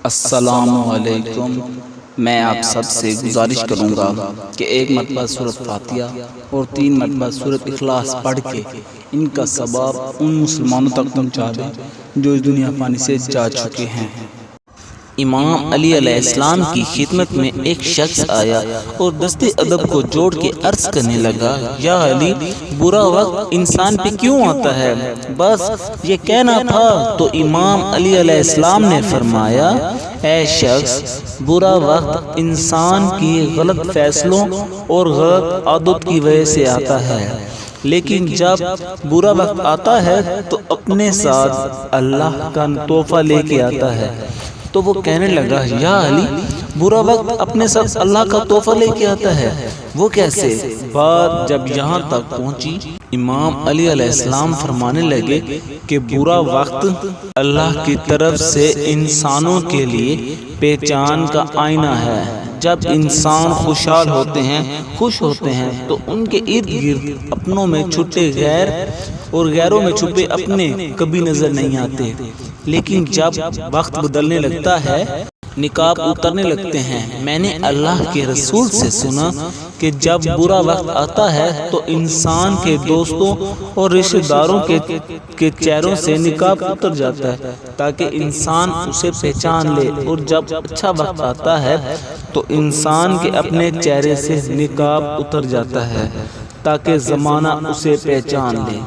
السلام علیکم۔ میں آپ سب سے گزارش کروں گا کہ ایک مرتبہ سورۃ فاتحہ اور 3 مرتبہ سورۃ اخلاص پڑھ کے ان کا ثواب ان مسلمانوں تک پہنچا دیں جو اس دنیا فانی سے جا چکے ہیں۔ امام علی علیہ السلام کی خدمت میں ایک شخص آیا اور دست ادب کو جوڑ کے عرض کرنے لگا، یا علی، برا وقت انسان پہ کیوں آتا ہے؟ بس یہ کہنا تھا تو امام علی علیہ السلام نے فرمایا، اے شخص، برا وقت انسان کی غلط فیصلوں اور غلط عادت کی وجہ سے آتا ہے، لیکن جب برا وقت آتا ہے تو اپنے ساتھ اللہ کا تحفہ لے کے آتا ہے۔ تو وہ کہنے لگا، یا علی، برا وقت اپنے ساتھ اللہ کا تحفہ لے کے آتا ہے، وہ کیسے؟ بات جب یہاں تک پہنچی، امام علی علیہ السلام فرمانے لگے کہ برا وقت اللہ کی طرف سے انسانوں کے لیے پہچان کا آئینہ ہے۔ جب انسان خوشحال ہوتے ہیں، خوش ہوتے ہیں، تو ان کے ارد گرد اپنوں میں چھپے غیر اور غیروں میں چھپے اپنے کبھی نظر نہیں آتے، لیکن جب وقت بدلنے لگتا ہے، نقاب اترنے لگتے ہیں۔ میں نے اللہ کے رسول سے سنا کہ جب برا وقت آتا ہے تو انسان کے دوستوں اور رشتہ داروں کے چہروں سے نقاب اتر جاتا ہے تاکہ انسان اسے پہچان لے، اور جب اچھا وقت آتا ہے تو انسان کے اپنے چہرے سے نقاب اتر جاتا ہے تاکہ زمانہ اسے پہچان لے۔